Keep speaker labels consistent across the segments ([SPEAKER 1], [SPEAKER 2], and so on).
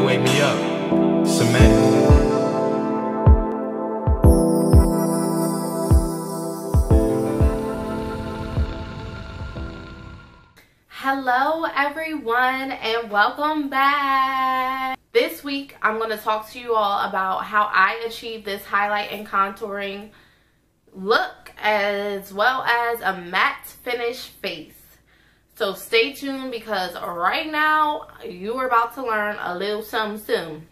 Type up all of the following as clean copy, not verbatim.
[SPEAKER 1] wake me up. Cement.
[SPEAKER 2] Hello everyone and welcome back. This week I'm going to talk to you all about how I achieved this highlight and contouring look as well as a matte finish face. So stay tuned because right now you are about to learn a little something soon.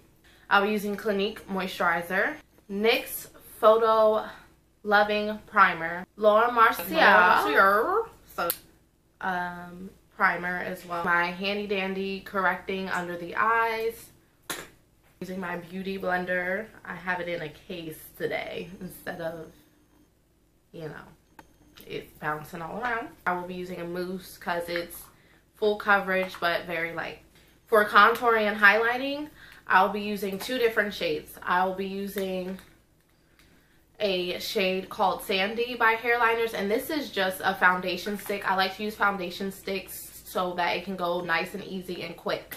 [SPEAKER 2] I'll be using Clinique Moisturizer, NYX Photo Loving Primer, Mercier primer as well. My handy dandy correcting under the eyes. Using my beauty blender. I have it in a case today instead of, you know, it's bouncing all around. I will be using a mousse because it's full coverage but very light. For contouring and highlighting, I'll be using two different shades. I'll be using a shade called Sandy by Hairliners, and this is just a foundation stick. I like to use foundation sticks so that it can go nice and easy and quick.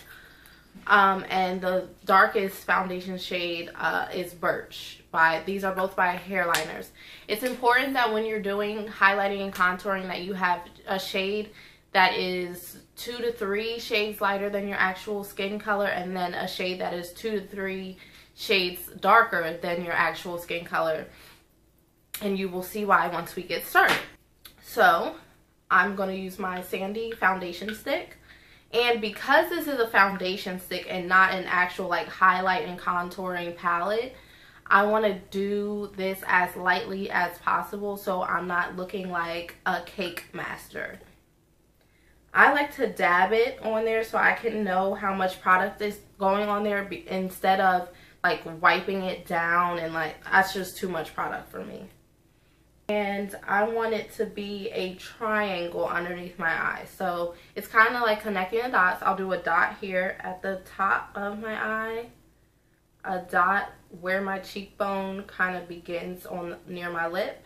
[SPEAKER 2] And the darkest foundation shade is Birch. These are both by Hairliners. It's important that when you're doing highlighting and contouring that you have a shade that is 2 to 3 shades lighter than your actual skin color, and then a shade that is 2 to 3 shades darker than your actual skin color. And you will see why once we get started. So I'm going to use my Sandy foundation stick. And because this is a foundation stick and not an actual like highlight and contouring palette, I want to do this as lightly as possible so I'm not looking like a cake master. I like to dab it on there so I can know how much product is going on there instead of like wiping it down, and like that's just too much product for me. And I want it to be a triangle underneath my eye. So it's kind of like connecting the dots. I'll do a dot here at the top of my eye. A dot where my cheekbone kind of begins on near my lip.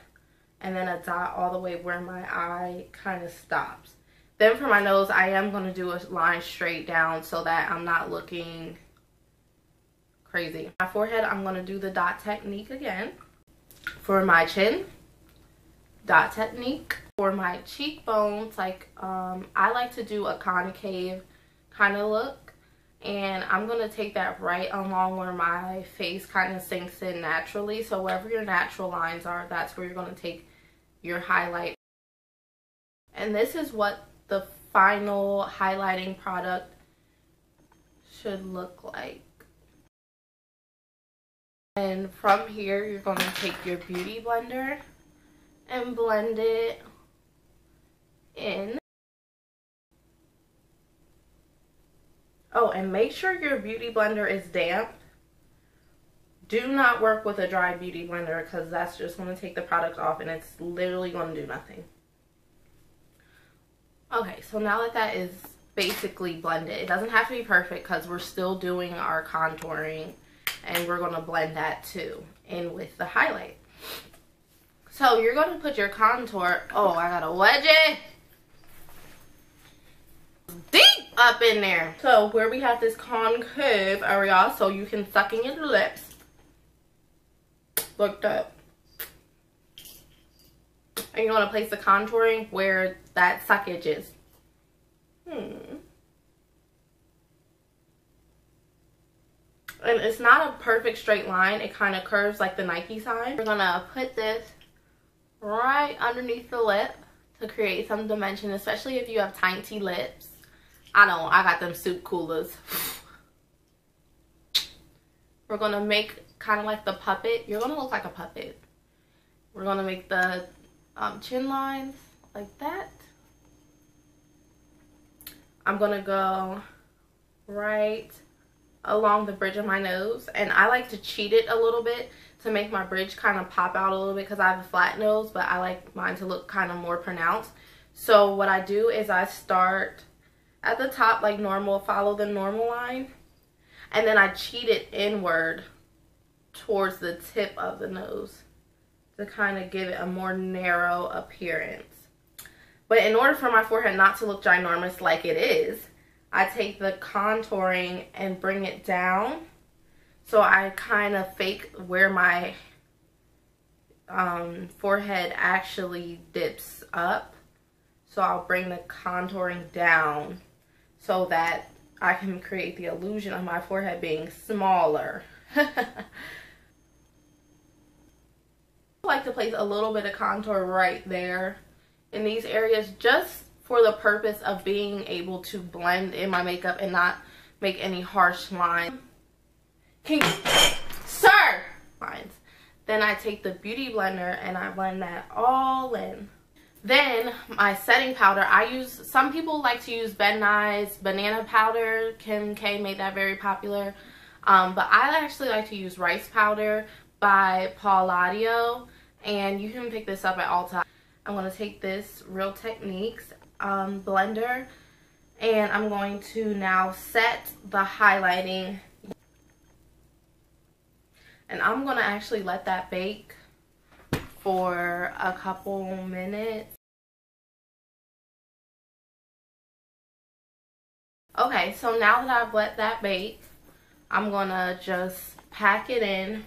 [SPEAKER 2] And then a dot all the way where my eye kind of stops. Then for my nose, I am going to do a line straight down so that I'm not looking crazy. My forehead, I'm going to do the dot technique again. For my chin, dot technique. For my cheekbones, like I like to do a concave kind of look, and I'm going to take that right along where my face kind of sinks in naturally. So wherever your natural lines are, that's where you're going to take your highlight. And this is what the final highlighting product should look like. And from here, you're going to take your beauty blender and blend it in. Oh, and make sure your beauty blender is damp. Do not work with a dry beauty blender because that's just going to take the product off and it's literally going to do nothing. Okay, so now that that is basically blended, it doesn't have to be perfect because we're still doing our contouring, and we're going to blend that too in with the highlight. So you're going to put your contour, oh, I got to wedge it deep up in there. So where we have this concave area, so you can suck in your lips. Look that. And you want to place the contouring where that suckage is. And it's not a perfect straight line. It kind of curves like the Nike sign. We're going to put this right underneath the lip to create some dimension, especially if you have tiny lips. I got them soup coolers. We're going to make kind of like the puppet. You're going to look like a puppet. We're going to make the chin lines like that. I'm going to go right along the bridge of my nose, and I like to cheat it a little bit to make my bridge kind of pop out a little bit because I have a flat nose, but I like mine to look kind of more pronounced. So what I do is I start at the top like normal, follow the normal line, and then I cheat it inward towards the tip of the nose to kind of give it a more narrow appearance. But in order for my forehead not to look ginormous like it is, I take the contouring and bring it down. So I kind of fake where my forehead actually dips up. So I'll bring the contouring down so that I can create the illusion of my forehead being smaller. I like to place a little bit of contour right there in these areas, just for the purpose of being able to blend in my makeup and not make any harsh lines. Sir! Lines. Then I take the beauty blender and I blend that all in. Then my setting powder, some people like to use Ben Nye's banana powder. Kim K made that very popular. But I actually like to use rice powder by Palladio. And you can pick this up at Ulta. I'm going to take this Real Techniques blender. And I'm going to now set the highlighting. And I'm going to actually let that bake for a couple minutes. Okay, so now that I've let that bake, I'm going to just pack it in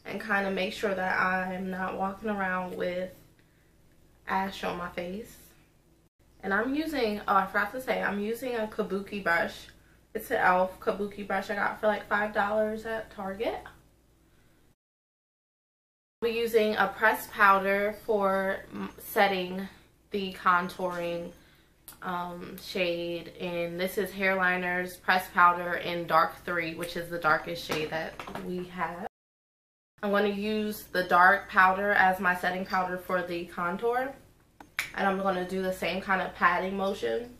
[SPEAKER 2] and kind of make sure that I'm not walking around with ash on my face. And I'm using, oh, I forgot to say, I'm using a kabuki brush. It's an e.l.f. kabuki brush I got for like $5 at Target. I'll be using a pressed powder for setting the contouring shade, and this is Hairliners pressed powder in dark 3, which is the darkest shade that we have. I'm going to use the dark powder as my setting powder for the contour, and I'm going to do the same kind of patting motion.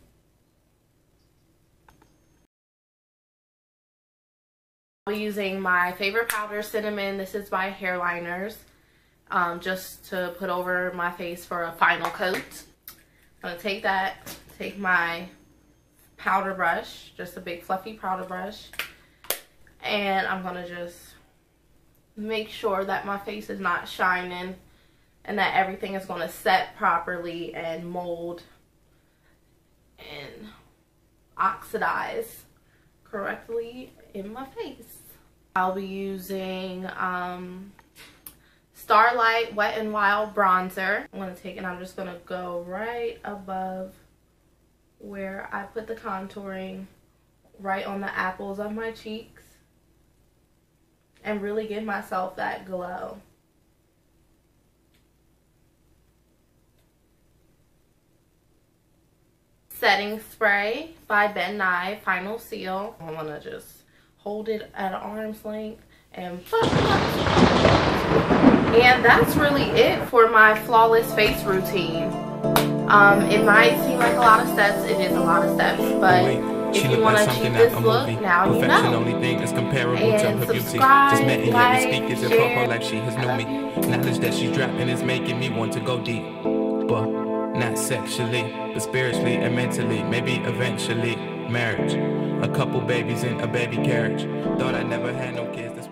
[SPEAKER 2] I'll be using my favorite powder, Cinnamon. This is by Hairliners, just to put over my face for a final coat. I'm going to take that, take my powder brush, just a big fluffy powder brush, and I'm going to just make sure that my face is not shining and that everything is going to set properly and mold and oxidize correctly in my face. I'll be using Starlight Wet n Wild bronzer. I'm going to take it and I'm just going to go right above where I put the contouring, right on the apples of my cheeks, and really give myself that glow. Setting spray by Ben Nye, Final Seal. I'm going to just hold it at arm's length and that's really it for my flawless face routine. It might seem like a lot of steps. It is a lot of steps, but if you want to achieve this look, now you know.
[SPEAKER 1] Only thing that's comparable
[SPEAKER 2] And
[SPEAKER 1] to her beauty.
[SPEAKER 2] subscribe,
[SPEAKER 1] Just met and yet
[SPEAKER 2] like,
[SPEAKER 1] we speak as if
[SPEAKER 2] share.
[SPEAKER 1] like she has known me. Knowledge that she's dropping is making me want to go deep, but not sexually, but spiritually and mentally. Maybe eventually marriage, a couple babies in a baby carriage. Thought I never had no kids. That's